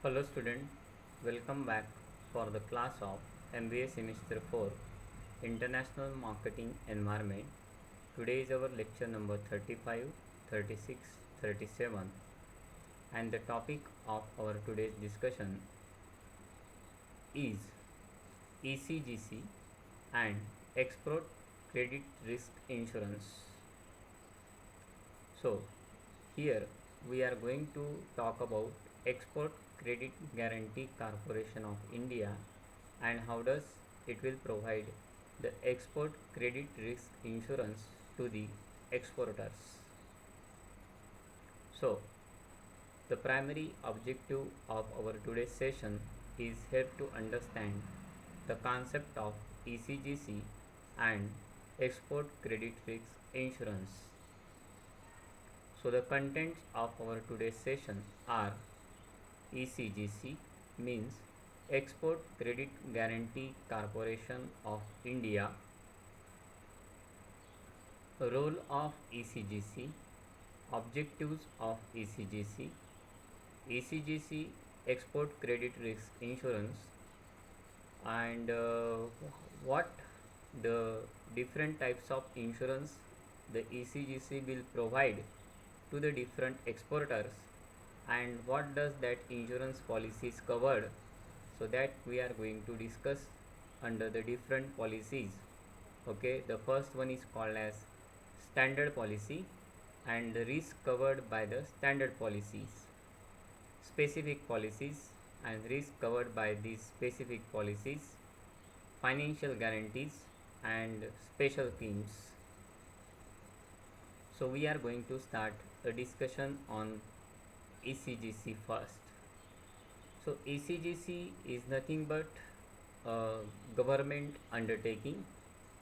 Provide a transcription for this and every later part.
Hello student, welcome back for the class of MBA semester 4 International Marketing Environment. Today is our lecture number 35, 36, 37 and the topic of our today's discussion is ECGC and Export Credit Risk Insurance. So here we are going to talk about Export Credit Guarantee Corporation of India and how does it will provide the export credit risk insurance to the exporters. So the primary objective of our today's session is help to understand the concept of ECGC and export credit risk insurance. So the contents of our today's session are ECGC means Export Credit Guarantee Corporation of India, role of ECGC, objectives of ECGC, ECGC Export Credit Risk Insurance, and what the different types of insurance the ECGC will provide to the different exporters and what does that insurance policies covered, so that we are going to discuss under the different policies. Okay, the first one is called as standard policy and the risk covered by the standard policies, specific policies and risk covered by these specific policies, financial guarantees and special schemes. So we are going to start a discussion on ECGC first. So ECGC is nothing but a government undertaking,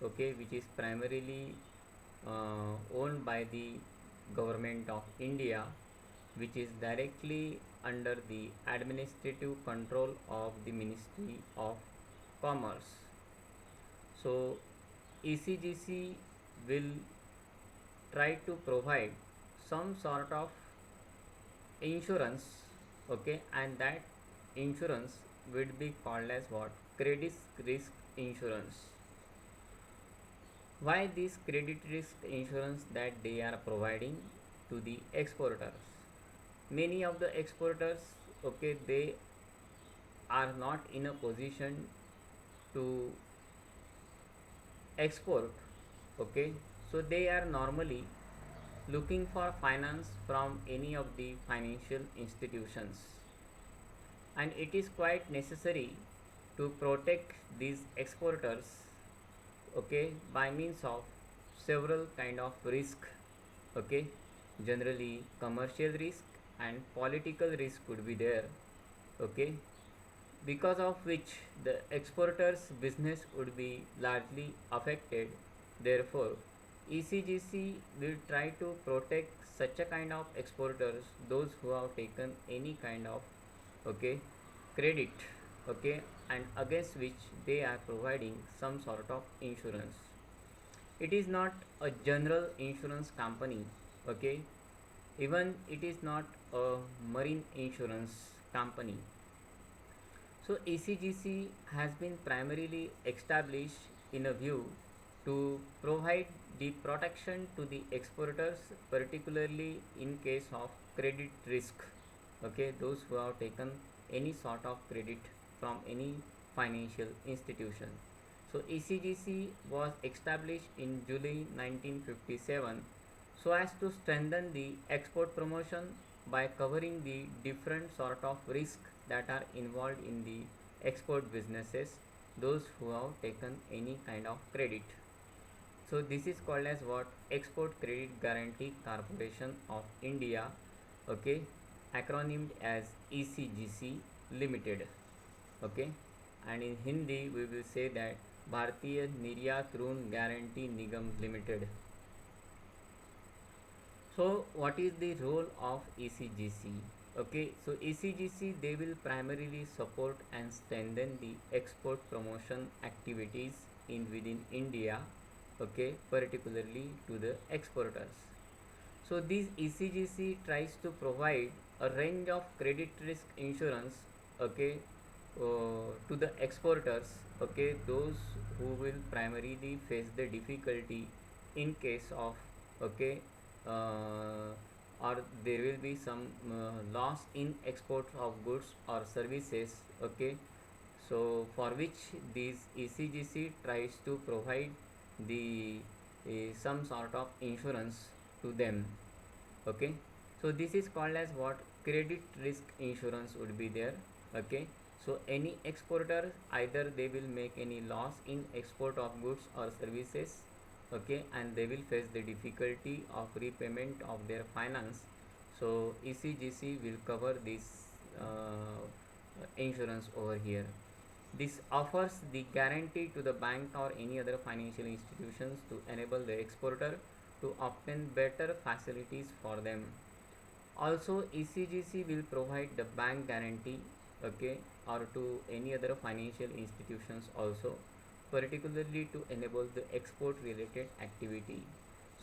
okay, which is primarily owned by the government of India, which is directly under the administrative control of the Ministry of Commerce. So ECGC will try to provide some sort of insurance, okay, and that insurance would be called as what? Credit risk insurance. Why this credit risk insurance that they are providing to the exporters? Many of the exporters, okay, they are not in a position to export, okay, so they are normally looking for finance from any of the financial institutions, and it is quite necessary to protect these exporters, okay, by means of several kind of risk, okay, generally commercial risk and political risk could be there, okay, because of which the exporters business would be largely affected. Therefore ECGC will try to protect such a kind of exporters, those who have taken any kind of, okay, credit, okay, and against which they are providing some sort of insurance. It is not a general insurance company, okay, even it is not a marine insurance company. So ECGC has been primarily established in a view to provide the protection to the exporters, particularly in case of credit risk, okay, those who have taken any sort of credit from any financial institution. So ECGC was established in July 1957 so as to strengthen the export promotion by covering the different sort of risk that are involved in the export businesses, those who have taken any kind of credit. So this is called as what? Export Credit Guarantee Corporation of India, okay, acronymed as ECGC Limited, okay, and in Hindi we will say that Bharatiya Niryat Ron Guarantee Nigam Limited. So what is the role of ECGC? Okay, so ECGC they will primarily support and strengthen the export promotion activities in within India, okay, particularly to the exporters. So this ECGC tries to provide a range of credit risk insurance, okay, to the exporters, okay, those who will primarily face the difficulty in case of, okay, uh, or there will be some loss in export of goods or services, okay, so for which these ECGC tries to provide the some sort of insurance to them, okay. So this is called as what, credit risk insurance would be there, okay. So any exporter, either they will make any loss in export of goods or services, okay, and they will face the difficulty of repayment of their finance, so ECGC will cover this insurance over here. This offers the guarantee to the bank or any other financial institutions to enable the exporter to obtain better facilities for them. Also, ECGC will provide the bank guarantee, okay, or to any other financial institutions also, particularly to enable the export related activity.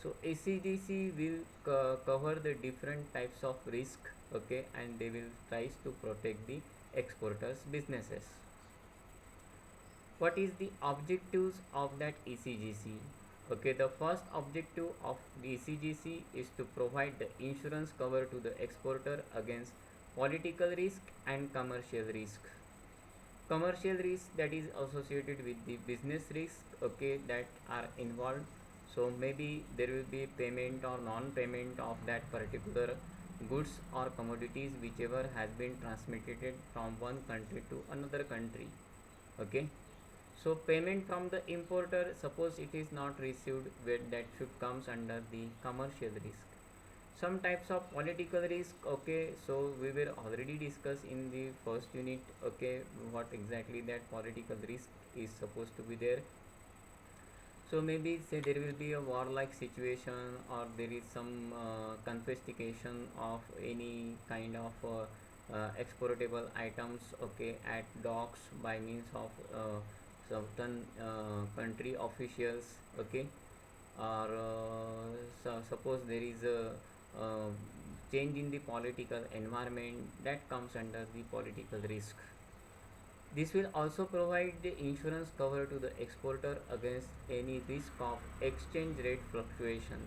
So ECGC will cover the different types of risk, okay, and they will tries to protect the exporters businesses. What is the objectives of that ECGC? Okay, the first objective of the ECGC is to provide the insurance cover to the exporter against political risk and commercial risk. Commercial risk, that is associated with the business risk, okay, that are involved. So maybe there will be payment or non-payment of that particular goods or commodities whichever has been transmitted from one country to another country, okay. So payment from the importer, suppose it is not received, where that should comes under the commercial risk. Some types of political risk, okay, so we will already discuss in the first unit, okay, what exactly that political risk is supposed to be there. So maybe say there will be a warlike situation, or there is some confiscation of any kind of exportable items, okay, at docks by means of certain country officials, okay, or so suppose there is a change in the political environment, that comes under the political risk. This will also provide the insurance cover to the exporter against any risk of exchange rate fluctuation.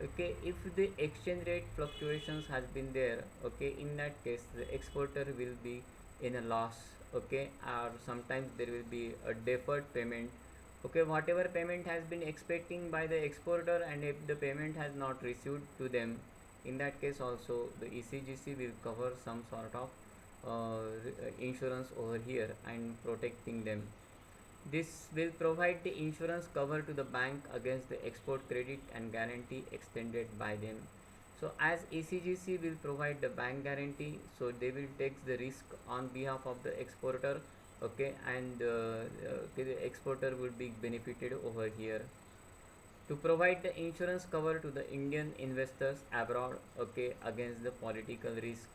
Okay, if the exchange rate fluctuations has been there, okay, in that case the exporter will be in a loss, okay, or sometimes there will be a deferred payment, okay, whatever payment has been expecting by the exporter, and if the payment has not received to them, in that case also the ECGC will cover some sort of insurance over here and protecting them. This will provide the insurance cover to the bank against the export credit and guarantee extended by them. So as ECGC will provide the bank guarantee, so they will take the risk on behalf of the exporter, okay, and the exporter will be benefited over here. To provide the insurance cover to the Indian investors abroad, okay, against the political risk,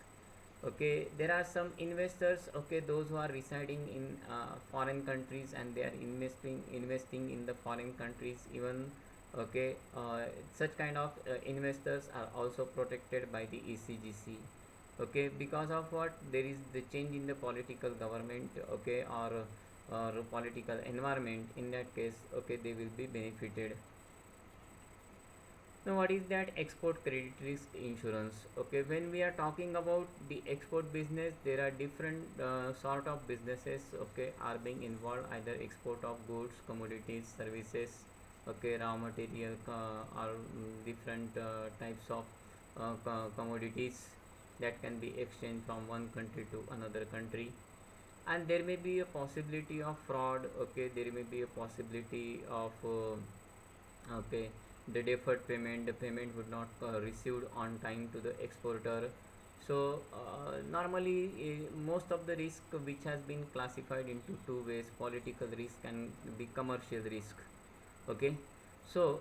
okay, there are some investors, okay, those who are residing in foreign countries and they are investing in the foreign countries even, okay, such kind of investors are also protected by the ECGC, okay, because of what, there is the change in the political government, okay, or political environment, in that case, okay, they will be benefited. Now, what is that export credit risk insurance? Okay, when we are talking about the export business, there are different sort of businesses, okay, are being involved, either export of goods, commodities, services, okay, raw material, or different types of commodities that can be exchanged from one country to another country. And there may be a possibility of fraud, okay, there may be a possibility of okay, the deferred payment, the payment would not received on time to the exporter. So normally most of the risk which has been classified into two ways, political risk and the commercial risk, okay. So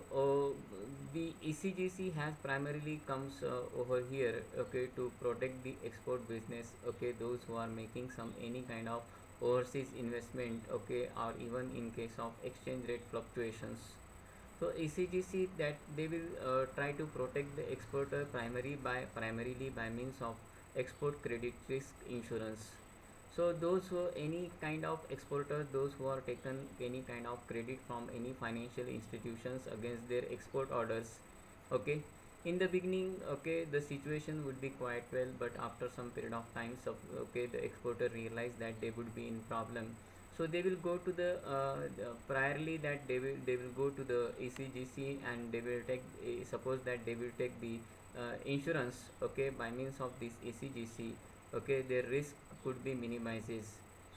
the ECGC has primarily comes over here, okay, to protect the export business, okay, those who are making some any kind of overseas investment, okay, or even in case of exchange rate fluctuations. So ECGC, that they will try to protect the exporter primarily by means of export credit risk insurance. So those who any kind of exporters, those who are taken any kind of credit from any financial institutions against their export orders, okay, in the beginning, okay, the situation would be quite well, but after some period of time, so okay, the exporter realized that they would be in problem. So they will go to the priorly that they will go to the ECGC, and they will take suppose that they will take the insurance, okay, by means of this ECGC, okay, their risk could be minimizes.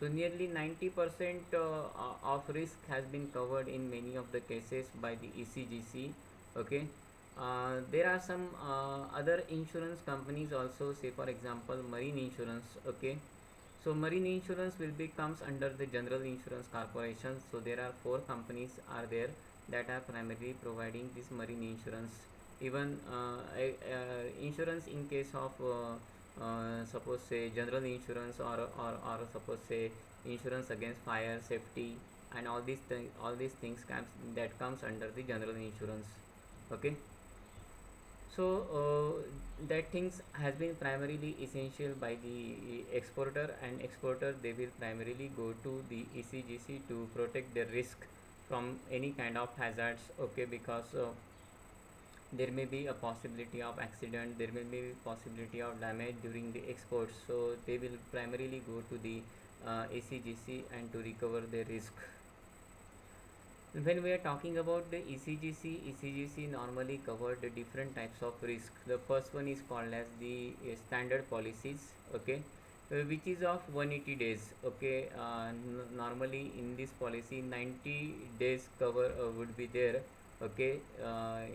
So nearly 90% of risk has been covered in many of the cases by the ECGC, okay. There are some other insurance companies also, say for example marine insurance, okay. So marine insurance will be comes under the general insurance corporation. So there are four companies are there that are primarily providing this marine insurance. Even insurance in case of suppose say general insurance, or suppose say insurance against fire safety, and all these things comes under the general insurance, okay. So that things has been primarily essential by the exporter, and exporter they will primarily go to the ECGC to protect their risk from any kind of hazards, okay, because there may be a possibility of accident, there may be possibility of damage during the exports. So they will primarily go to the ECGC and to recover their risk. When we are talking about the ECGC normally cover the different types of risk. The first one is called as the standard policies, okay, which is of 180 days, okay. Normally in this policy 90 days cover would be there, okay,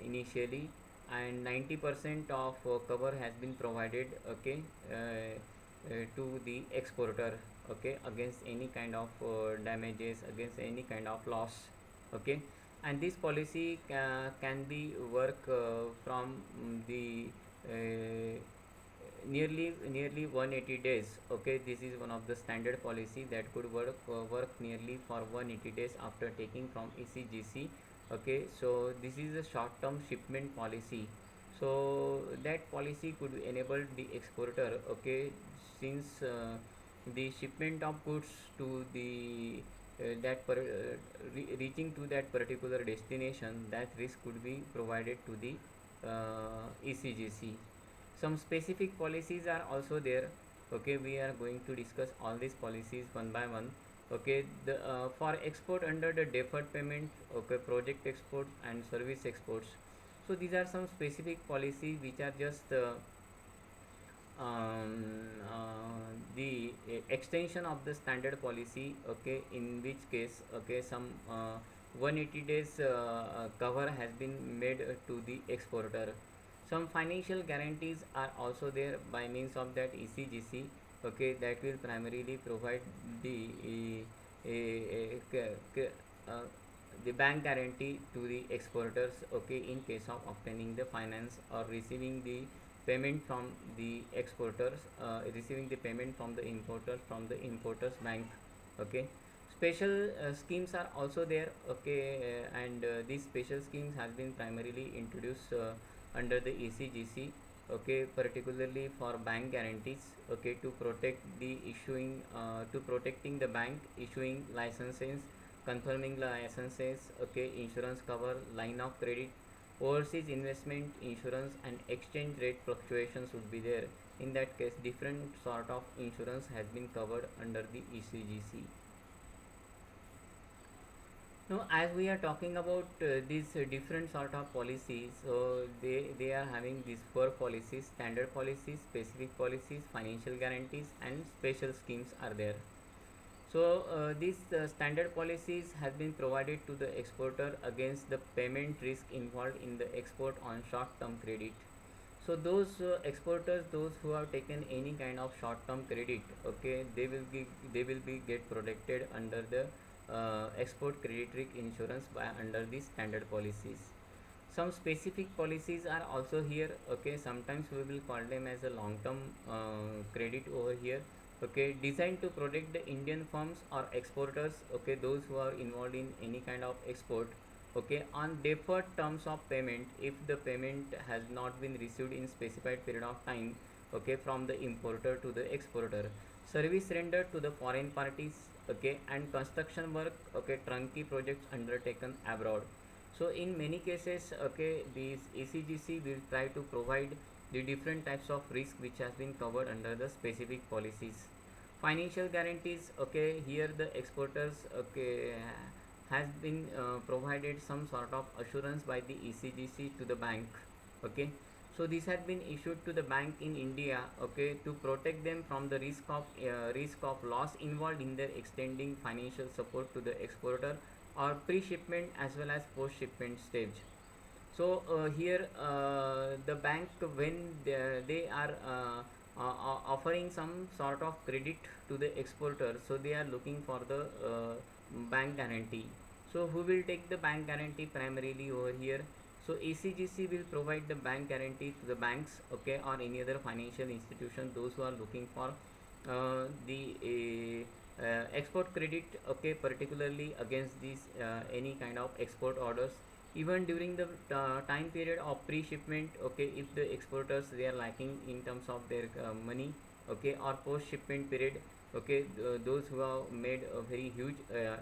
initially, and 90% of cover has been provided, okay, to the exporter, okay, against any kind of damages, against any kind of loss, okay. And this policy can be work from the uh, nearly 180 days, okay. This is one of the standard policy that could work nearly for 180 days after taking from ECGC, okay. So this is a short term shipment policy. So that policy could enable the exporter, okay, since the shipment of goods to the reaching to that particular destination, that risk could be provided to the ECGC. Some specific policies are also there, okay. We are going to discuss all these policies one by one, okay. The for export under the deferred payment, okay, project exports and service exports. So these are some specific policies which are just the extension of the standard policy, okay, in which case, okay, some 180 days cover has been made to the exporter. Some financial guarantees are also there by means of that ECGC, okay, that will primarily provide the uh, the bank guarantee to the exporters, okay, in case of obtaining the finance or receiving the payment from the exporters, receiving the payment from the importers from the importers bank, okay. Special schemes are also there, okay, and these special schemes has been primarily introduced under the ECGC, okay, particularly for bank guarantees, okay, to protect the issuing to protecting the bank issuing licenses, confirming licenses, okay, insurance cover, line of credit, overseas investment insurance, and exchange rate fluctuations would be there. In that case, different sort of insurance has been covered under the ECGC. Now, as we are talking about these different sort of policies, so they are having these four policies: standard policies, specific policies, financial guarantees, and special schemes are there. So these standard policies have been provided to the exporter against the payment risk involved in the export on short-term credit. So those exporters, those who have taken any kind of short-term credit, okay, they will be get protected under the export credit risk insurance by under the standard policies. Some specific policies are also here, okay. Sometimes we will call them as a long term credit over here, okay, designed to protect the Indian firms or exporters, okay, those who are involved in any kind of export, okay, on deferred terms of payment. If the payment has not been received in specified period of time, okay, from the importer to the exporter, service rendered to the foreign parties, okay, and construction work, okay, turnkey projects undertaken abroad. So in many cases, okay, these ECGC will try to provide the different types of risk which has been covered under the specific policies. Financial guarantees, okay, here the exporters, okay, has been provided some sort of assurance by the ECGC to the bank, okay. So this had been issued to the bank in India, okay, to protect them from the risk of loss involved in their extending financial support to the exporter or pre-shipment as well as post-shipment stage. So here the bank, when they are offering some sort of credit to the exporter, so they are looking for the bank guarantee. So who will take the bank guarantee primarily over here? So ECGC will provide the bank guarantee to the banks, okay, or any other financial institution, those who are looking for the export credit, okay, particularly against these any kind of export orders, even during the time period of pre-shipment, okay, if the exporters they are lacking in terms of their money, okay, or post-shipment period, okay, those who have made very huge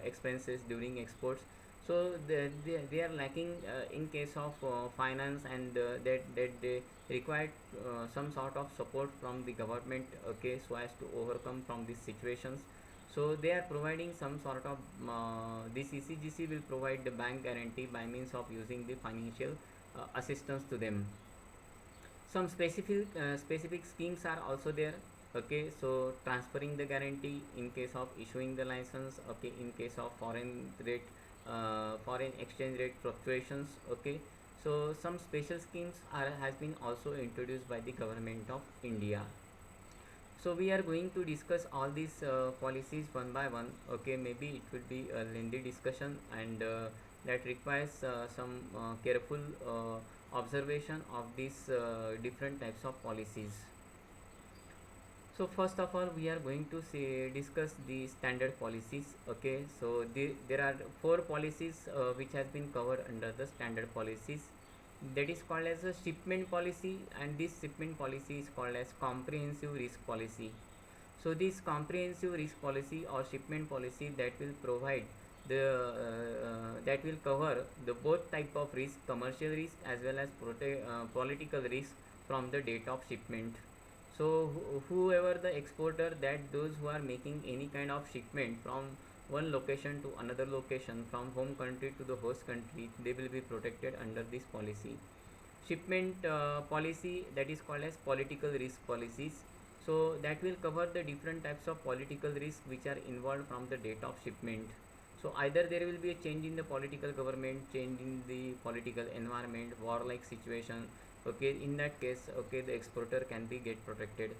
expenses during exports, so they are lacking in case of finance, and that they required some sort of support from the government, okay, so as to overcome from these situations. So they are providing some sort of this ECGC will provide the bank guarantee by means of using the financial assistance to them. Some specific schemes are also there, okay. So transferring the guarantee in case of issuing the license, okay, in case of foreign exchange rate fluctuations, okay. So some special schemes are has been also introduced by the government of India. So we are going to discuss all these policies one by one, okay. Maybe it will be a lengthy discussion, and that requires some careful observation of these different types of policies. So first of all, we are going to discuss the standard policies, okay. So there are four policies which has been covered under the standard policies, that is called as a shipment policy, and this shipment policy is called as comprehensive risk policy. So this comprehensive risk policy or shipment policy, that will provide the that will cover the both type of risk, commercial risk as well as political risk from the date of shipment. So whoever the exporter, that those who are making any kind of shipment from one location to another location, from home country to the host country, they will be protected under this policy. Shipment policy, that is called as political risk policies. So that will cover the different types of political risk which are involved from the date of shipment. So either there will be a change in the political government, change in the political environment, war like situation, okay. In that case, okay, the exporter can be get protected.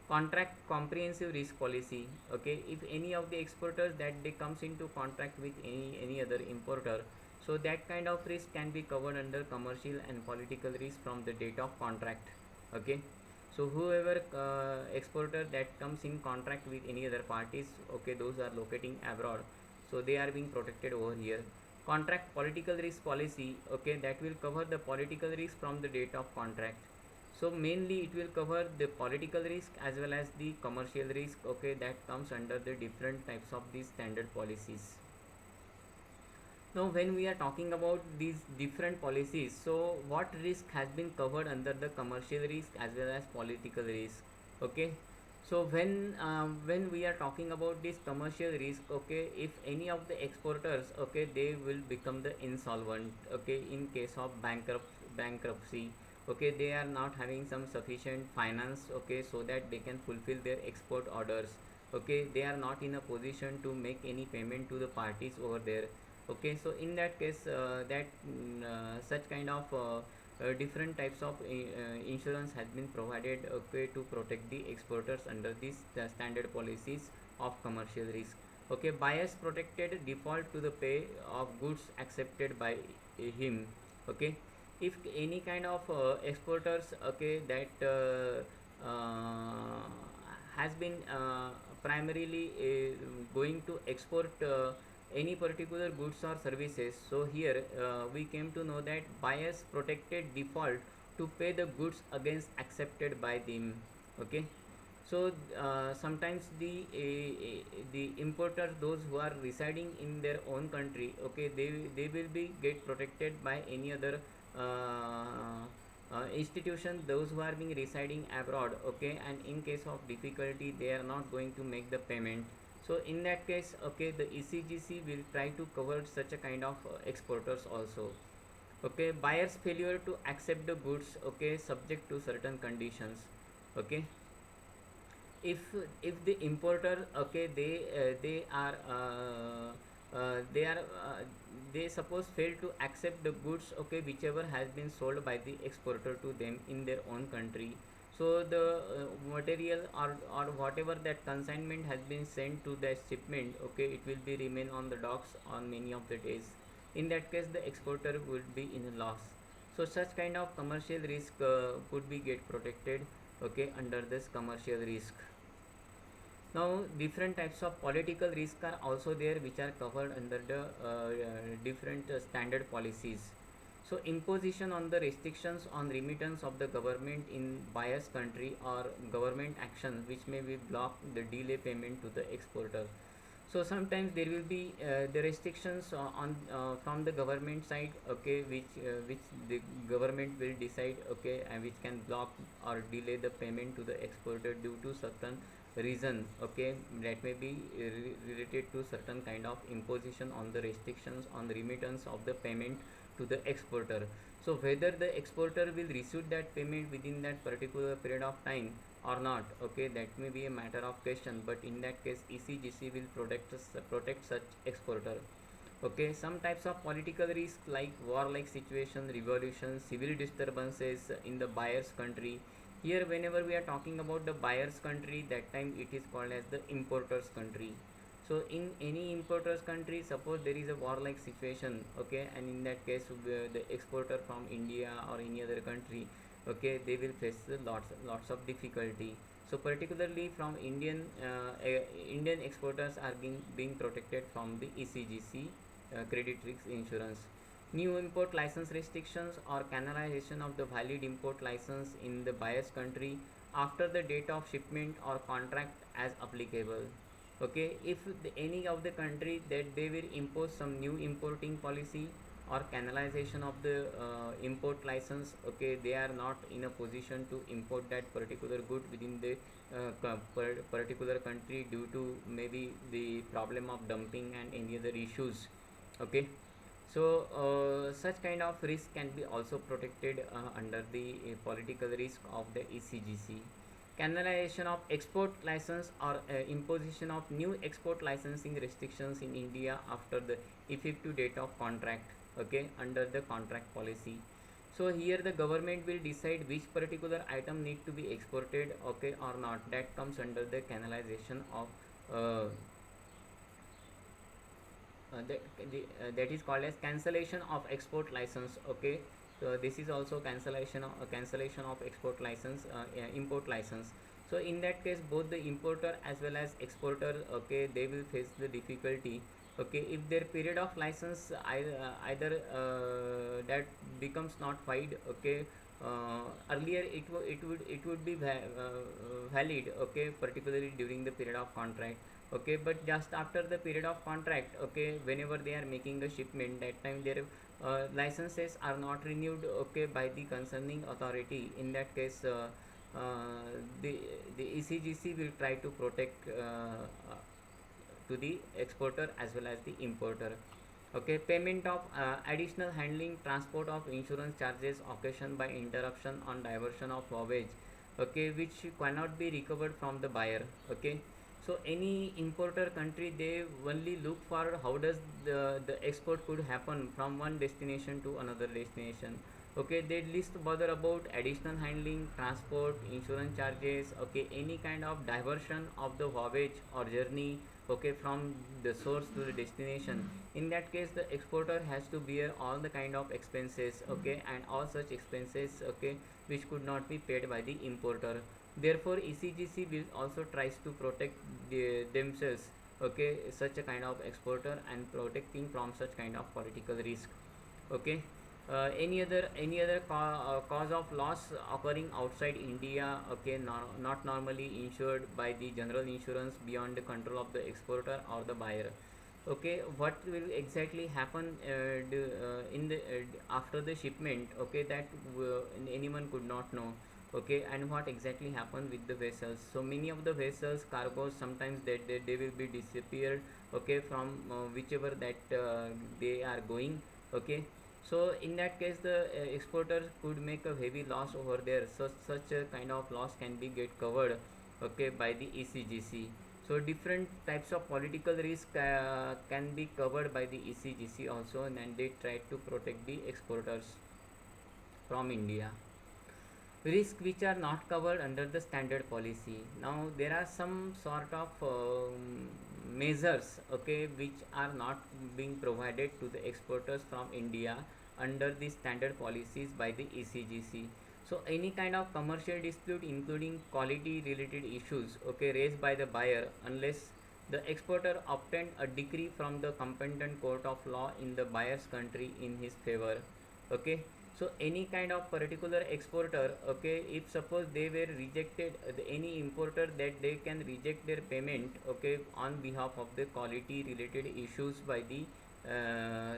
Contract comprehensive risk policy, okay. If any of the exporters that they comes into contract with any other importer, so that kind of risk can be covered under commercial and political risk from the date of contract, okay. So whoever exporter that comes in contract with any other parties, okay, those are locating abroad, so they are being protected over here. Contract political risk policy, okay, that will cover the political risk from the date of contract. So mainly it will cover the political risk as well as the commercial risk, okay, that comes under the different types of these standard policies. Now when we are talking about these different policies, so what risk has been covered under the commercial risk as well as political risk, okay. So when we are talking about this commercial risk, okay, if any of the exporters, okay, they will become the insolvent, okay, in case of bankruptcy, okay, they are not having some sufficient finance, okay, so that they can fulfill their export orders, okay, they are not in a position to make any payment to the parties over there, okay. So in that case, such kind of different types of insurance has been provided, okay, to protect the exporters under these standard policies of commercial risk, okay. Bias protected default to the pay of goods accepted by him, okay. If any kind of exporters, okay, that has been primarily going to export any particular goods or services, so here we came to know that bias protected default to pay the goods against accepted by them, Okay. So sometimes the importers, those who are residing in their own country, okay, they will be get protected by any other institution, those who are being residing abroad, okay, and in case of difficulty they are not going to make the payment. So in that case, okay, the ECGC will try to cover such a kind of exporters also. Okay, buyers failure to accept the goods, okay, subject to certain conditions. Okay, if the importer, okay, they are they suppose fail to accept the goods, okay, whichever has been sold by the exporter to them in their own country. So the material or whatever that consignment has been sent to the shipment, okay, it will be remain on the docks on many of the days. In that case the exporter would be in a loss. So such kind of commercial risk could be get protected, okay, under this commercial risk. Now different types of political risk are also there, which are covered under the different standard policies. So imposition on the restrictions on remittance of the government in buyer's country, or government action which may be block the delay payment to the exporter. So sometimes there will be the restrictions on from the government side, okay, which the government will decide, okay, and which can block or delay the payment to the exporter due to certain reason, okay, that may be related to certain kind of imposition on the restrictions on the remittance of the payment to the exporter. So whether the exporter will receive that payment within that particular period of time or not, okay, that may be a matter of question, but in that case ECGC will protect such exporter. Okay, some types of political risk like war like situation, revolution, civil disturbances in the buyer's country. Here whenever we are talking about the buyer's country, that time it is called as the importer's country. So in any importer's country, suppose there is a war like situation, okay, and in that case the exporter from India or any other country, okay, they will face lots of difficulty. So particularly from Indian exporters are being protected from the ECGC, credit risk insurance. New import license restrictions or canalization of the valid import license in the buyer's country after the date of shipment or contract as applicable. Okay, if any of the country that they will impose some new importing policy or canalization of the import license, okay, they are not in a position to import that particular good within the particular country due to maybe the problem of dumping and any other issues. Okay, so such kind of risk can be also protected under the political risk of the ECGC. Canalization of export license or imposition of new export licensing restrictions in India after the effective date of contract, okay, under the contract policy. So here the government will decide which particular item need to be exported, okay, or not. That comes under the canalization of uh, that is called as cancellation of export license. Okay, so this is also cancellation of export license, import license. So in that case both the importer as well as exporter, okay, they will face the difficulty. Okay, if their period of license either that becomes not wide, okay, earlier it would be valid, okay, particularly during the period of contract. Okay, but just after the period of contract, okay, whenever they are making a shipment, that time their licenses are not renewed, okay, by the concerning authority. In that case uh, the the ECGC will try to protect to the exporter as well as the importer. Okay, payment of additional handling transport of insurance charges occasioned by interruption on diversion of voyage, okay, which cannot be recovered from the buyer. Okay, so any importer country, they only look for how does the export could happen from one destination to another destination. Okay, they least bother about additional handling, transport, insurance charges, okay, any kind of diversion of the voyage or journey, okay, from the source to the destination. In that case the exporter has to bear all the kind of expenses, okay, and all such expenses, okay, which could not be paid by the importer. Therefore ECGC will also tries to protect themselves, okay, such a kind of exporter, and protecting from such kind of political risk. Okay, cause of loss occurring outside India, okay, not normally insured by the general insurance beyond the control of the exporter or the buyer. Okay, what will exactly happen in the after the shipment, okay, that anyone could not know. Okay, and what exactly happened with the vessels. So many of the vessels cargoes sometimes they will be disappeared, okay, from whichever that they are going. Okay, so in that case the exporter could make a heavy loss over there. So such a kind of loss can be get covered, okay, by the ECGC. So different types of political risk can be covered by the ECGC also, and they try to protect the exporters from India. Risk which are not covered under the standard policy. Now there are some sort of measures, okay, which are not being provided to the exporters from India under the standard policies by the ECGC. So any kind of commercial dispute including quality related issues, okay, raised by the buyer, unless the exporter obtained a decree from the competent court of law in the buyer's country in his favor. Okay, so any kind of particular exporter, okay, if suppose they were rejected, any importer that they can reject their payment, okay, on behalf of the quality related issues by the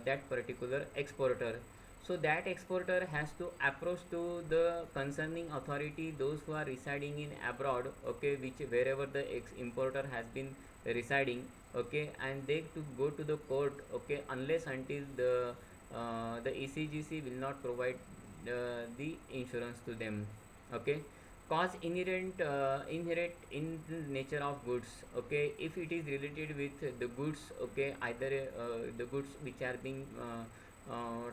that particular exporter. So that exporter has to approach to the concerning authority, those who are residing in abroad, okay, which wherever the importer has been residing, okay, and they to go to the court, okay, unless until the ECGC will not provide the insurance to them. Okay, cause inherent in the nature of goods. Okay, if it is related with the goods, okay, either the goods which are being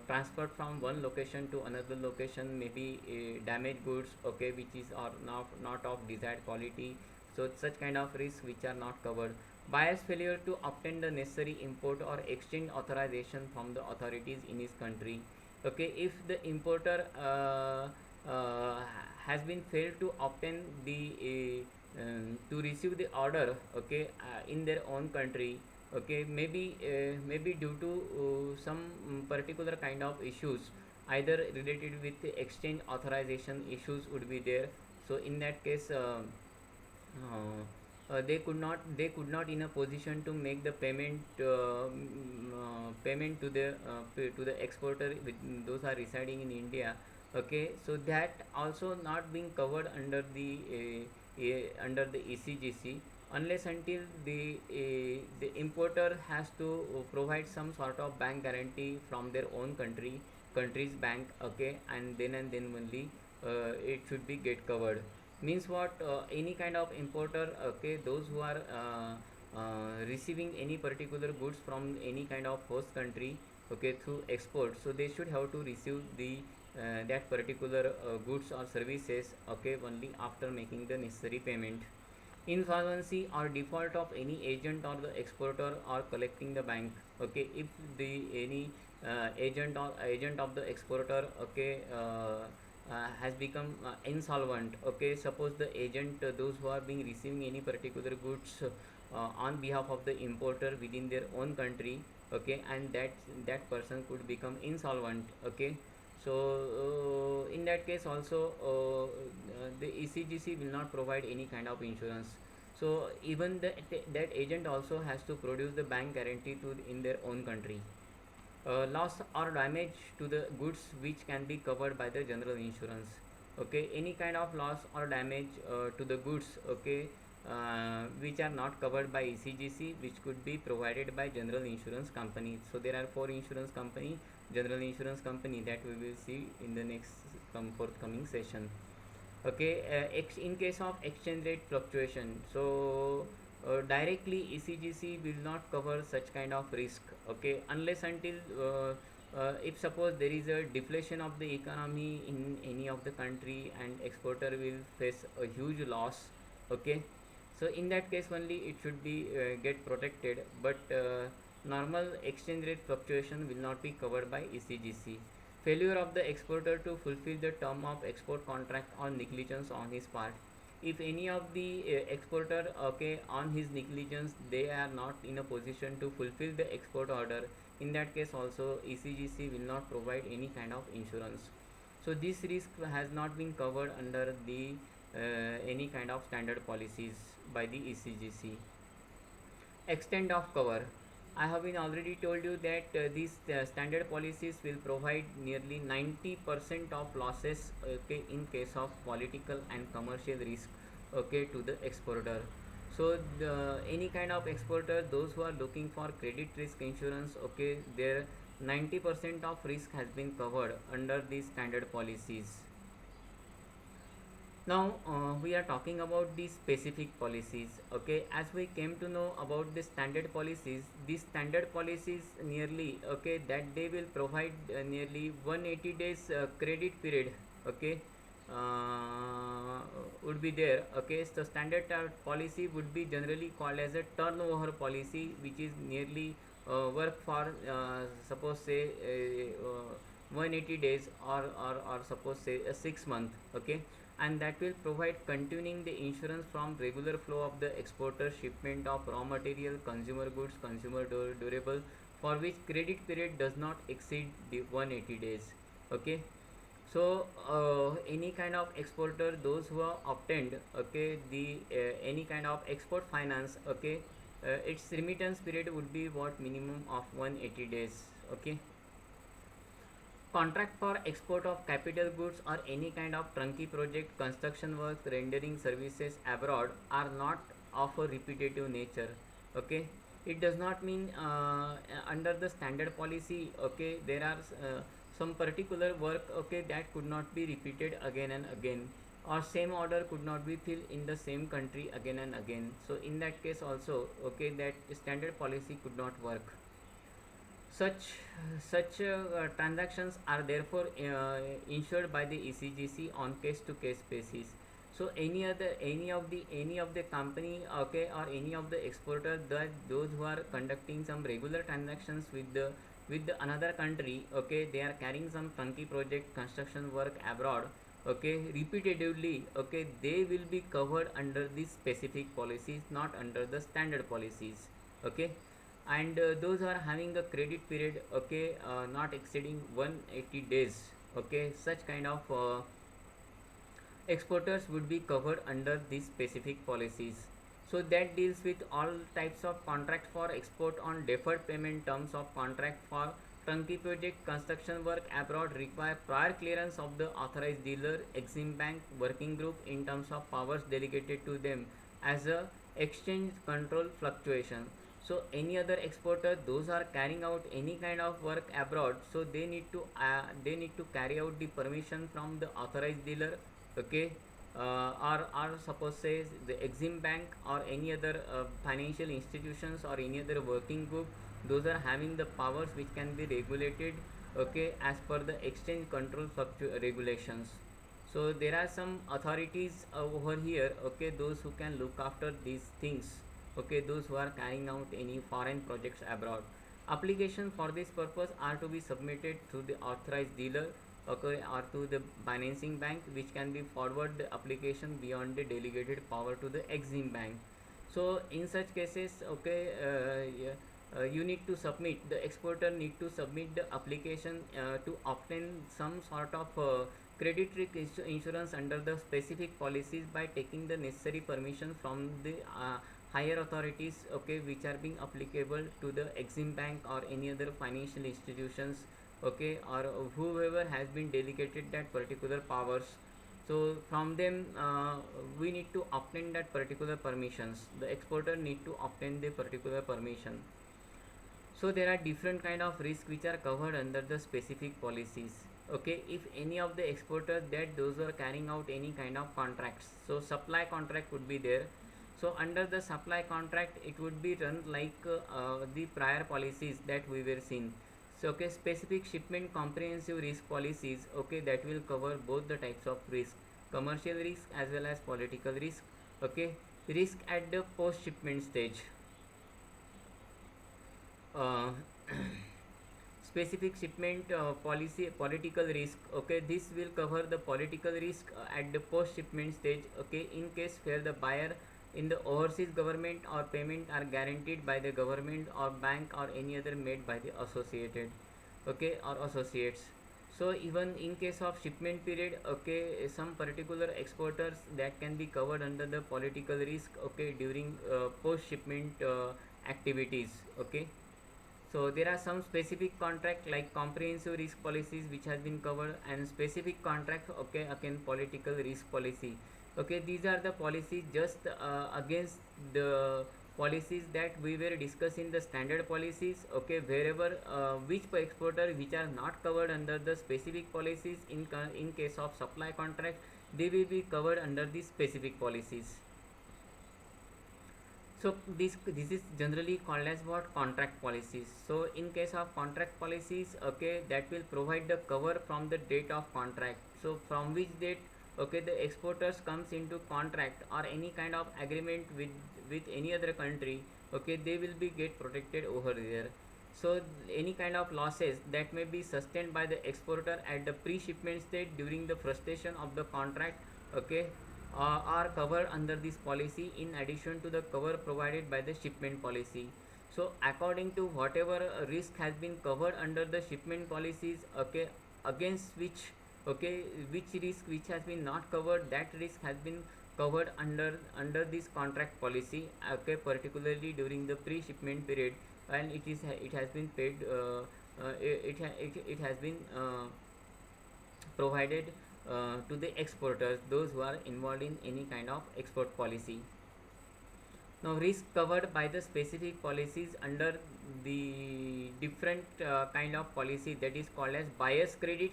transferred from one location to another location, maybe damaged goods, okay, which is or not of desired quality. So such kind of risks which are not covered. Buyer's failure to obtain the necessary import or exchange authorization from the authorities in his country. Okay, if the importer has been failed to obtain the to receive the order, okay, in their own country, okay, maybe due to some particular kind of issues, either related with the exchange authorization issues would be there. So in that case they could not in a position to make the payment to the exporter with those are residing in India. Okay, so that also not being covered under the ECGC, unless until the importer has to provide some sort of bank guarantee from their own country's bank. Okay, and then only it should be get covered. Means what, any kind of importer, okay, those who are receiving any particular goods from any kind of host country, okay, through export, so they should have to receive the that particular goods or services, okay, only after making the necessary payment. Insolvency or default of any agent or the exporter or collecting the bank. Okay, if the any agent of the exporter, okay, has become insolvent. Okay, suppose the agent, those who are being receiving any particular goods on behalf of the importer within their own country, okay, and that person could become insolvent. Okay, so in that case also the ECGC will not provide any kind of insurance. So even that agent also has to produce the bank guarantee to in their own country. Loss or damage to the goods which can be covered by the general insurance. Okay, any kind of loss or damage to the goods, okay, which are not covered by ECGC, which could be provided by general insurance company. So there are four insurance company, general insurance company, that we will see in the next forthcoming session. Okay, in case of exchange rate fluctuation, so directly ECGC will not cover such kind of risk. Okay, unless until if suppose there is a deflation of the economy in any of the country and exporter will face a huge loss. Okay, so in that case only it should be get protected, but normal exchange rate fluctuation will not be covered by ECGC. Failure of the exporter to fulfill the term of export contract or negligence on his part. if any of the exporter, okay, on his negligence they are not in a position to fulfill the export order, in that case also ECGC will not provide any kind of insurance. So this risk has not been covered under the any kind of standard policies by the ECGC. Extent of cover, I have been already told you that these standard policies will provide nearly 90% of losses, okay, in case of political and commercial risk, okay, to the exporter. So any kind of exporter, those who are looking for credit risk insurance, okay, their 90% of risk has been covered under these standard policies. Now we are talking about the specific policies. Okay, as we came to know about the standard policies, these standard policies nearly, okay, that they will provide nearly 180 days credit period, okay, would be there. Okay, so standard policy would be generally called as a turnover policy, which is nearly work for suppose say 180 days, or suppose say a 6 month, okay, and that will provide continuing the insurance from regular flow of the exporter shipment of raw material, consumer goods, consumer durable, for which credit period does not exceed the 180 days. Okay, so any kind of exporter, those who are obtained, okay, the any kind of export finance, okay, its remittance period would be what, minimum of 180 days. Okay, contract for export of capital goods or any kind of turnkey project, construction works, rendering services abroad are not of a repetitive nature. Okay, it does not mean under the standard policy, okay, there are some particular work, okay, that could not be repeated again and again, or same order could not be filled in the same country again and again. So in that case also, okay, that standard policy could not work. Such transactions are therefore insured by the ECGC on case-to-case basis. So any of the company, okay, or any of the exporter, that those who are conducting some regular transactions with the another country, okay, they are carrying some funky project construction work abroad, okay, repetitively, okay, they will be covered under these specific policies, not under the standard policies. Okay, and those are having a credit period, okay, not exceeding 180 days, okay, such kind of exporters would be covered under these specific policies. So that deals with all types of contracts for export on deferred payment terms of contract for turnkey project construction work abroad require prior clearance of the authorized dealer, Exim Bank working group in terms of powers delegated to them as a exchange control fluctuation. So any other exporter, those are carrying out any kind of work abroad, so they need to carry out the permission from the authorized dealer, okay, or suppose say the Exim Bank or any other financial institutions or any other working group, those are having the powers which can be regulated, okay, as per the exchange control regulations. So there are some authorities over here, okay, those who can look after these things, okay, those who are carrying out any foreign projects abroad. Application for this purpose are to be submitted through the authorized dealer, okay, or to the financing bank, which can be forward the application beyond the delegated power to the Exim Bank. So in such cases, okay, yeah, you need to submit, the exporter need to submit the application to obtain some sort of credit risk insurance under the specific policies by taking the necessary permission from the higher authorities, okay, which are being applicable to the Exim Bank or any other financial institutions, okay, or whoever has been delegated that particular powers. So from them we need to obtain that particular permissions, the exporter need to obtain the particular permission. So there are different kind of risk which are covered under the specific policies. Okay, if any of the exporters that those are carrying out any kind of contracts, so supply contract would be there. So under the supply contract it would be run like the prior policies that we were seeing. So okay, specific shipment comprehensive risk policies, okay, that will cover both the types of risk, commercial risk as well as political risk. Okay, risk at the post shipment stage. uh, specific shipment policy political risk. Okay, this will cover the political risk at the post shipment stage. Okay, in case where the buyer in the overseas government or payment are guaranteed by the government or bank or any other made by the associated, okay, or associates. So even in case of shipment period, okay, some particular exporters that can be covered under the political risk, okay, during post shipment activities. Okay, so there are some specific contract like comprehensive risk policies which has been covered, and specific contract, okay, again political risk policy. Okay, these are the policies just against the policies that we were discussing the standard policies. Okay, wherever which exporter which are not covered under the specific policies, in case of supply contract, they will be covered under the specific policies. So this is generally called as what, contract policies. So in case of contract policies, okay, that will provide the cover from the date of contract. So from which date, okay, the exporters comes into contract or any kind of agreement with any other country, okay, they will be get protected over there. So any kind of losses that may be sustained by the exporter at the pre-shipment stage during the frustration of the contract, okay, are covered under this policy in addition to the cover provided by the shipment policy. So according to whatever risk has been covered under the shipment policies, okay, against which, okay, which risk which has been not covered, that risk has been covered under this contract policy, okay, particularly during the pre shipment period, and it has been paid, it has been provided to the exporters, those who are involved in any kind of export policy. Now risk covered by the specific policies under the different kind of policy, that is called as buyer's credit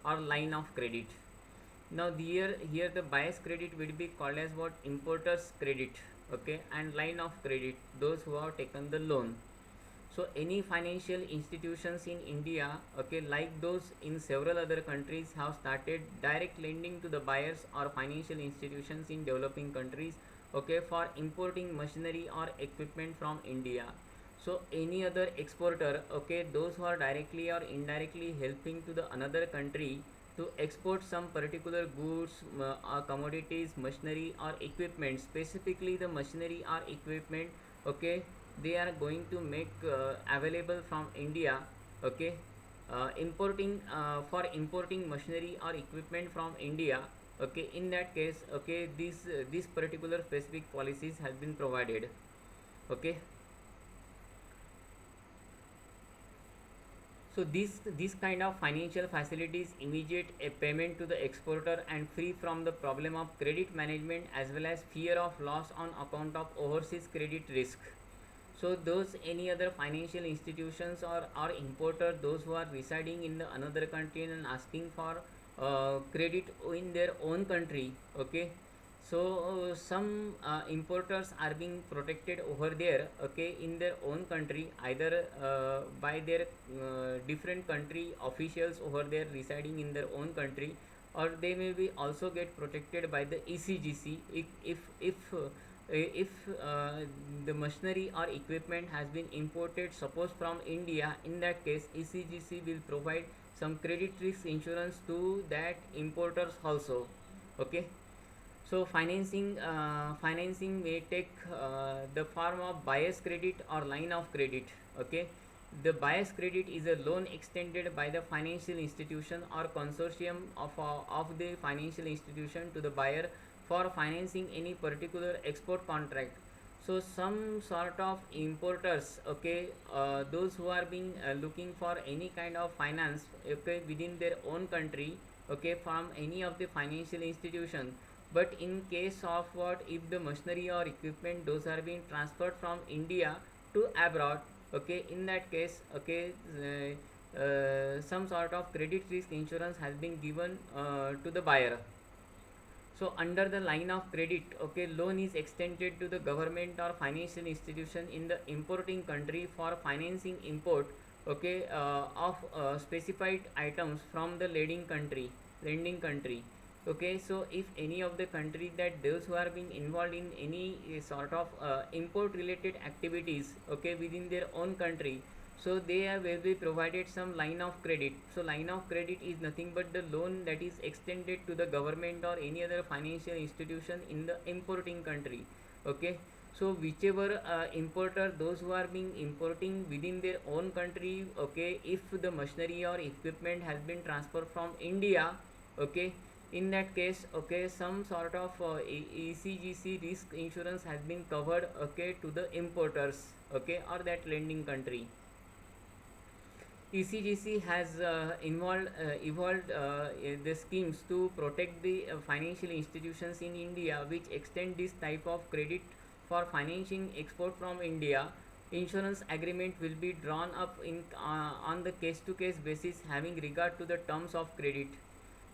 or line of credit. Now here the buyer's credit will be called as what, importer's credit, okay, and line of credit, those who have taken the loan. So any financial institutions in India, okay, like those in several other countries, have started direct lending to the buyers or financial institutions in developing countries, okay, for importing machinery or equipment from India. So any other exporter, okay, those who are directly or indirectly helping to the another country to export some particular goods, commodities, machinery or equipment, specifically the machinery or equipment, okay, they are going to make available from India, okay, importing for importing machinery or equipment from India, okay, in that case, okay, this particular specific policies has been provided. Okay, so this kind of financial facilities immediate a payment to the exporter and free from the problem of credit management as well as fear of loss on account of overseas credit risk. So those any other financial institutions or importer, those who are residing in the another country and asking for credit in their own country, okay, so some importers are being protected over there, okay, in their own country, either by their different country officials over there residing in their own country, or they may be also get protected by the ECGC if the machinery or equipment has been imported suppose from India. In that case, ECGC will provide some credit risk insurance to that importers also. Okay, so financing may take the form of buyer's credit or line of credit. Okay, the buyer's credit is a loan extended by the financial institution or consortium of the financial institution to the buyer for financing any particular export contract. So some sort of importers, okay, those who are being looking for any kind of finance, okay, within their own country, okay, from any of the financial institution. But in case of what, if the machinery or equipment those are being transferred from India to abroad, okay, in that case, okay, some sort of credit risk insurance has been given to the buyer. So under the line of credit, okay, loan is extended to the government or financial institution in the importing country for financing import, okay, of specified items from the lending country. Okay, so if any of the country that those who are being involved in any sort of import related activities, okay, within their own country, So they will be provided some line of credit. So line of credit is nothing but the loan that is extended to the government or any other financial institution in the importing country. Okay, so whichever importer, those who are being importing within their own country, okay, if the machinery or equipment has been transferred from India, okay, in that case, okay, some sort of ECGC risk insurance has been covered, okay, to the importers, okay, or that lending country. ECGC has evolved the schemes to protect the financial institutions in India which extend this type of credit for financing export from India. Insurance agreement will be drawn up on the case-to-case basis having regard to the terms of credit.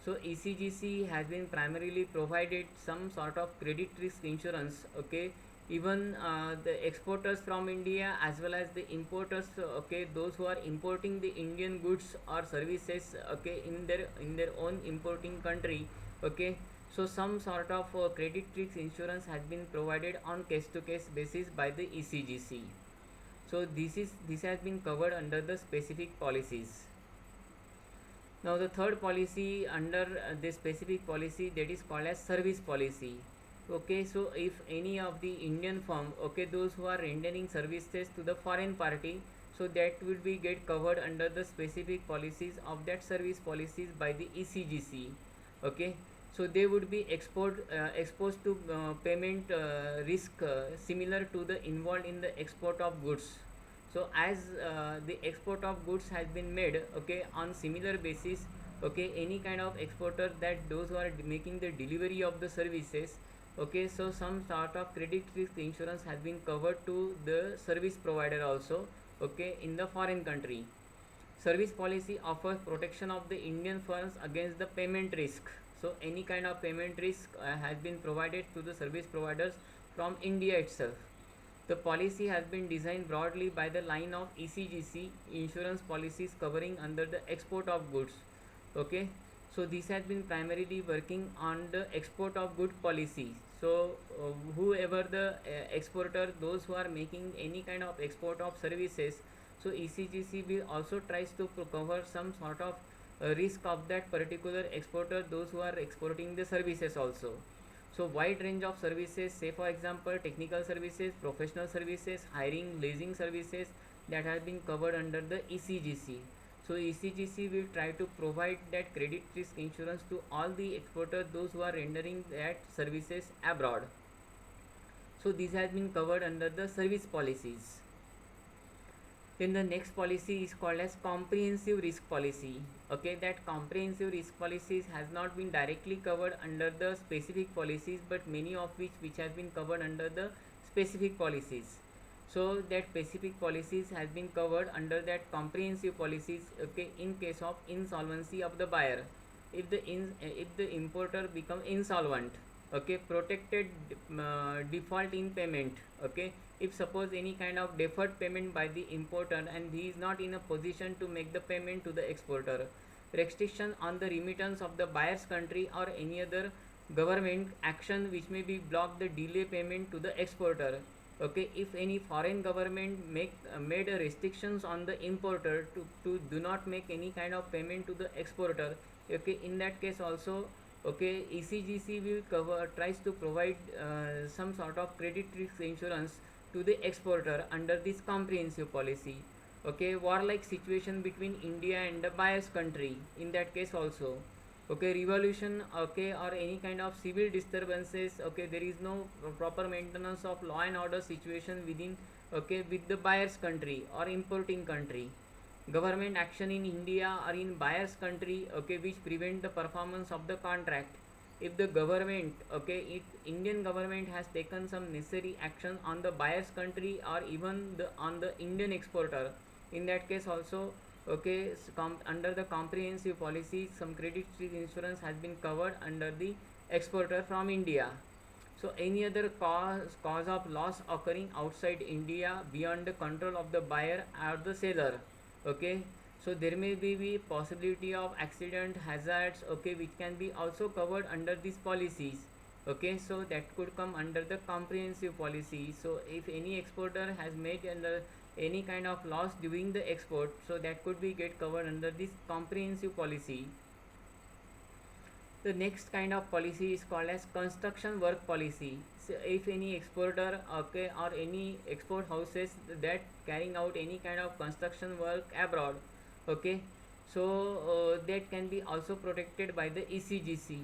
So ECGC has been primarily provided some sort of credit risk insurance. Okay, even the exporters from India as well as the importers. Okay, those who are importing the Indian goods or services. Okay, in their own importing country. Okay, so some sort of credit risk insurance has been provided on case to case basis by the ECGC. So this has been covered under the specific policies. Now the third policy under this specific policy, that is called as service policy. Okay, so if any of the Indian firm, okay, those who are rendering services to the foreign party, so that will be get covered under the specific policies of that service policies by the ECGC. Okay, so they would be exposed to payment risk similar to the involved in the export of goods. So as the export of goods has been made, okay, on similar basis, okay, any kind of exporter that those who are making the delivery of the services, okay, so some sort of credit risk insurance has been covered to the service provider also, okay, in the foreign country. Service policy offers protection of the Indian firms against the payment risk. So any kind of payment risk has been provided to the service providers from India itself. The policy has been designed broadly by the line of ECGC insurance policies covering under the export of goods. Okay, so this has been primarily working on the export of good policy. So whoever the exporter, those who are making any kind of export of services, so ECGC will also tries to cover some sort of risk of that particular exporter, those who are exporting the services also. So wide range of services, say for example technical services, professional services, hiring, leasing services, that have been covered under the ECGC. So ECGC will try to provide that credit risk insurance to all the exporters, those who are rendering that services abroad. So this has been covered under the service policies. Then the next policy is called as comprehensive risk policy. Okay, that comprehensive risk policies has not been directly covered under the specific policies, but many of which has been covered under the specific policies. So that specific policies has been covered under that comprehensive policies. Okay, in case of insolvency of the buyer, if the importer become insolvent, okay, protected default in payment, okay, if suppose any kind of deferred payment by the importer and he is not in a position to make the payment to the exporter, restriction on the remittance of the buyer's country or any other government action which may be block the delay payment to the exporter. Okay, if any foreign government made a restrictions on the importer to do not make any kind of payment to the exporter, okay, in that case also, okay, ECGC will cover tries to provide some sort of credit risk insurance to the exporter under this comprehensive policy. Okay, warlike situation between India and the buyer's country, in that case also, okay, revolution, okay, or any kind of civil disturbances, okay, there is no proper maintenance of law and order situation within, okay, with the buyer's country or importing country, government action in India or in buyer's country, okay, which prevent the performance of the contract. If the government, okay, if Indian government has taken some necessary action on the buyer's country or even on the Indian exporter, in that case also, okay, under the comprehensive policy, some credit risk insurance has been covered under the exporter from India. So any other cause of loss occurring outside India beyond the control of the buyer or the seller, okay, so there may be possibility of accident hazards, okay, which can be also covered under these policies. Okay, so that could come under the comprehensive policy. So if any exporter has made under any kind of loss during the export, so that could be get covered under this comprehensive policy. The next kind of policy is called as construction work policy. So if any exporter, okay, or any export houses that carrying out any kind of construction work abroad, okay, so that can be also protected by the ECGC.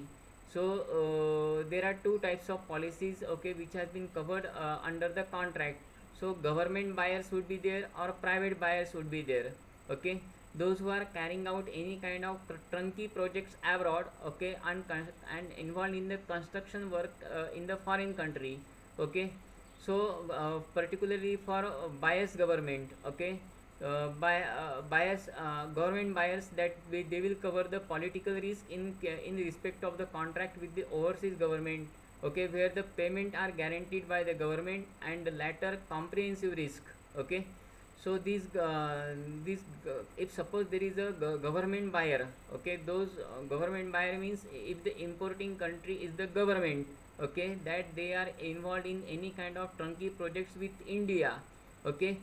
So there are two types of policies, okay, which has been covered under the contract. So government buyers would be there or private buyers would be there, okay. Those who are carrying out any kind of turnkey projects abroad, okay, and involved in the construction work in the foreign country, okay. So particularly for bias government, okay, bias government buyers, that they will cover the political risk in respect of the contract with the overseas government, okay, where the payment are guaranteed by the government and the latter comprehensive risk, okay. So if suppose there is a government buyer, okay, those government buyer means if the importing country is the government, okay, that they are involved in any kind of turnkey projects with India, okay.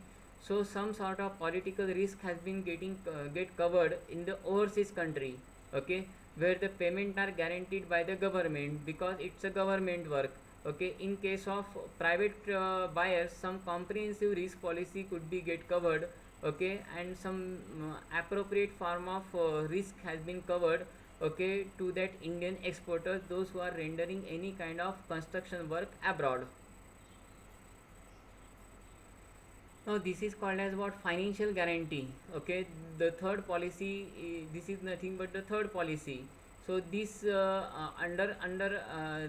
So some sort of political risk has been get covered in the overseas country, okay, where the payment are guaranteed by the government because it's a government work, okay. In case of private buyers, some comprehensive risk policy could be get covered, okay, and some appropriate form of risk has been covered, okay, to that Indian exporters, those who are rendering any kind of construction work abroad. Now this is called as what? Financial guarantee, okay. The third policy, this is nothing but the third policy. So this under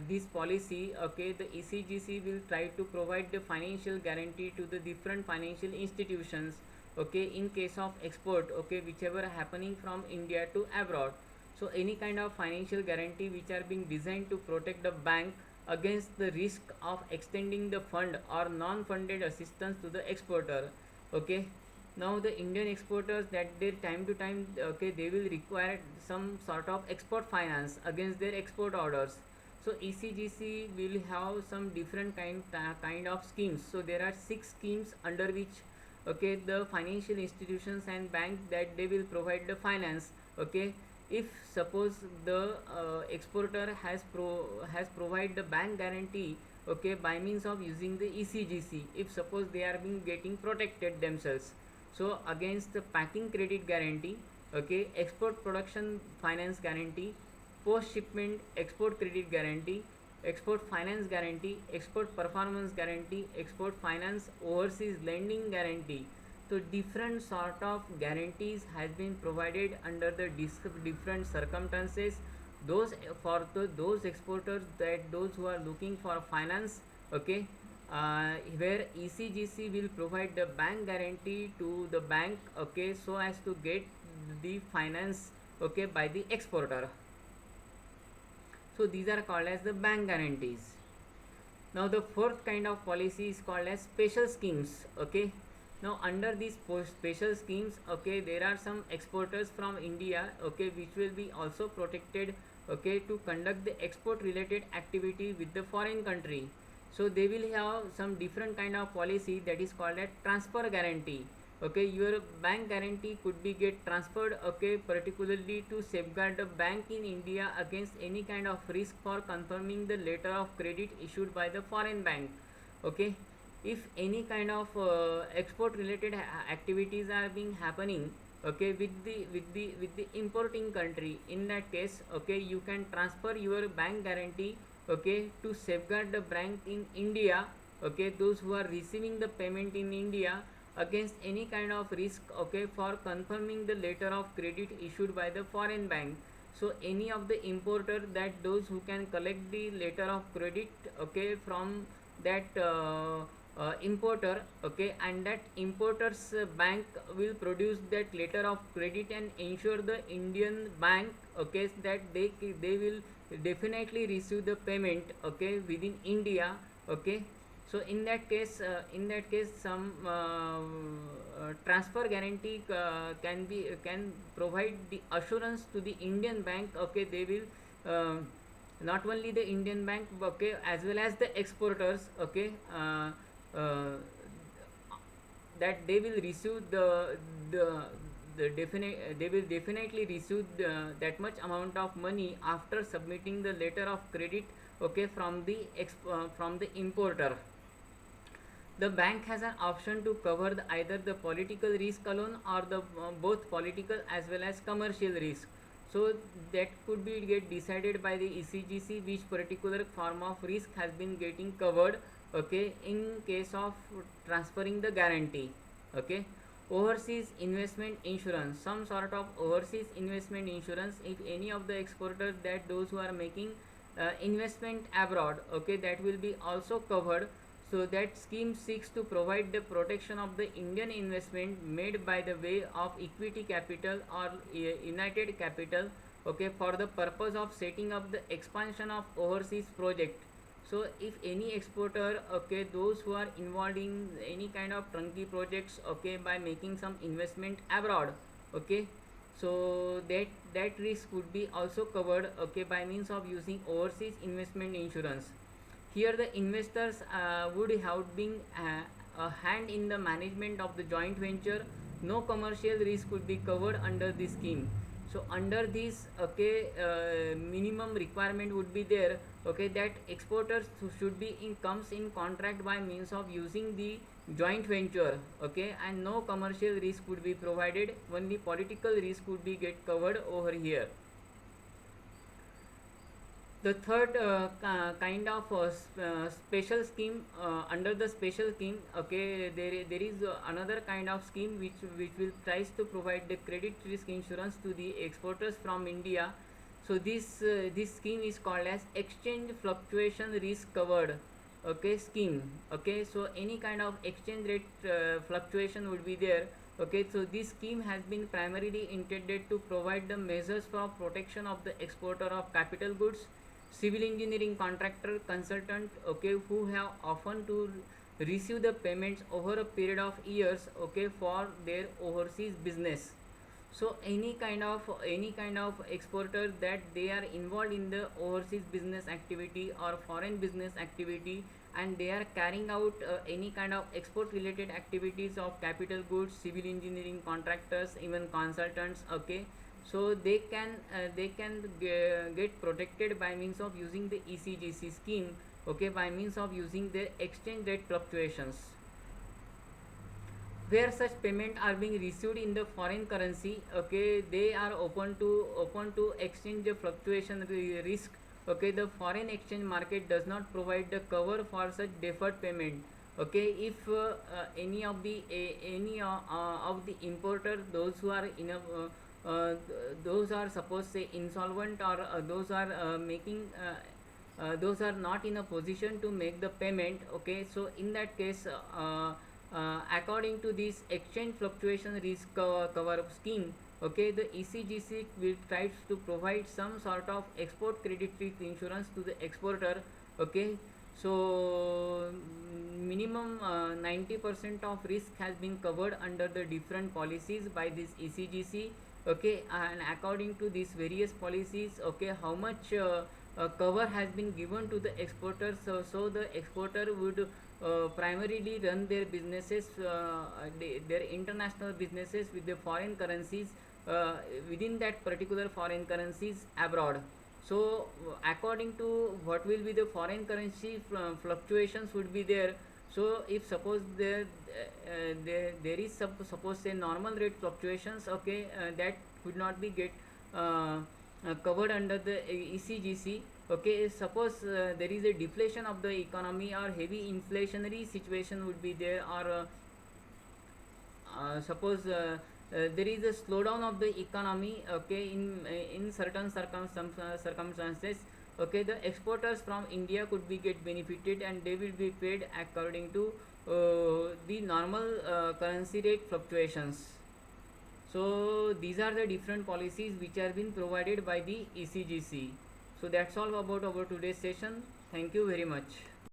this policy, okay, the ECGC will try to provide the financial guarantee to the different financial institutions, okay, in case of export, okay, whichever happening from India to abroad. So any kind of financial guarantee which are being designed to protect the bank against the risk of extending the fund or non-funded assistance to the exporter, okay. Now the Indian exporters, that their time to time, okay, they will require some sort of export finance against their export orders. So ECGC will have some different kind of schemes. So there are 6 schemes under which, okay, the financial institutions and banks, that they will provide the finance, okay. If suppose the exporter has provide the bank guarantee, okay, by means of using the ECGC, if suppose they are being getting protected themselves, so against the packing credit guarantee, okay, export production finance guarantee, post shipment export credit guarantee, export finance guarantee, export performance guarantee, export finance overseas lending guarantee. So different sort of guarantees has been provided under the different circumstances. Those for those exporters, that those who are looking for finance, okay, where ECGC will provide the bank guarantee to the bank, okay, so as to get the finance, okay, by the exporter. So these are called as the bank guarantees. Now the fourth kind of policy is called as special schemes, okay. Now under these special schemes, okay, there are some exporters from India, okay, which will be also protected, okay, to conduct the export related activity with the foreign country. So they will have some different kind of policy, that is called a transfer guarantee, okay. Your bank guarantee could be get transferred, okay, particularly to safeguard the bank in India against any kind of risk for confirming the letter of credit issued by the foreign bank, okay. If any kind of export related activities are being happening, okay, with the importing country, in that case, okay, you can transfer your bank guarantee, okay, to safeguard the bank in India, okay, those who are receiving the payment in India against any kind of risk, okay, for confirming the letter of credit issued by the foreign bank. So any of the importer, that those who can collect the letter of credit, okay, from that importer, okay, and that importer's bank will produce that letter of credit and ensure the Indian bank, okay, that they will definitely receive the payment, okay, within India, okay. So in that case some transfer guarantee can provide the assurance to the Indian bank, okay, they will not only the Indian bank, okay, as well as the exporters, okay, uh, that they will receive the they will definitely receive that much amount of money after submitting the letter of credit, okay, from the from the importer. The bank has an option to cover either the political risk alone or the both political as well as commercial risk. So that could be get decided by the ECGC which particular form of risk has been getting covered, okay, in case of transferring the guarantee, okay. Overseas investment insurance, some sort of overseas investment insurance, if any of the exporters, that those who are making investment abroad, okay, that will be also covered. So that scheme seeks to provide the protection of the Indian investment made by the way of equity capital or united capital, okay, for the purpose of setting up the expansion of overseas project. So if any exporter, okay, those who are involved in any kind of turnkey projects, okay, by making some investment abroad, okay, so that risk would be also covered, okay, by means of using overseas investment insurance. Here the investors would have been a hand in the management of the joint venture. No commercial risk could be covered under this scheme. So under this, okay, minimum requirement would be there, okay, that exporters should be in comes in contract by means of using the joint venture, okay, and no commercial risk would be provided, only political risk would be get covered over here. The third kind of special scheme, under the special scheme, okay, there is another kind of scheme which will tries to provide the credit risk insurance to the exporters from India. So this scheme is called as exchange fluctuation risk covered, okay, scheme, okay. So any kind of exchange rate fluctuation would be there, okay. So this scheme has been primarily intended to provide the measures for protection of the exporter of capital goods, civil engineering contractor, consultant, okay, who have often to receive the payments over a period of years, okay, for their overseas business. So any kind of exporter that they are involved in the overseas business activity or foreign business activity, and they are carrying out any kind of export related activities of capital goods, civil engineering contractors, even consultants, okay. So they can get protected by means of using the ECGC scheme, okay, by means of using the exchange rate fluctuations. Where such payment are being received in the foreign currency, okay, they are open to exchange the fluctuation risk, okay. The foreign exchange market does not provide the cover for such deferred payment, okay. If any of the importer, those who are in a those are suppose say insolvent, or those are not in a position to make the payment, okay. So in that case, according to this exchange fluctuation risk cover scheme, okay, the ECGC will try to provide some sort of export credit risk insurance to the exporter, okay. So minimum 90% of risk has been covered under the different policies by this ECGC, okay. And according to these various policies, okay, how much cover has been given to the exporters, so the exporter would primarily run their businesses, their international businesses with the foreign currencies, uh, within that particular foreign currencies abroad. So according to what will be the foreign currency fluctuations would be there. So if suppose there is suppose say normal rate fluctuations, okay, that would not be get covered under the ECGC, okay. Suppose there is a deflation of the economy or heavy inflationary situation would be there, or suppose there is a slowdown of the economy, okay, in certain circumstances, okay, the exporters from India could be get benefited, and they will be paid according to the normal currency rate fluctuations. So these are the different policies which are been provided by the ECGC. So that's all about our today's session. Thank you very much.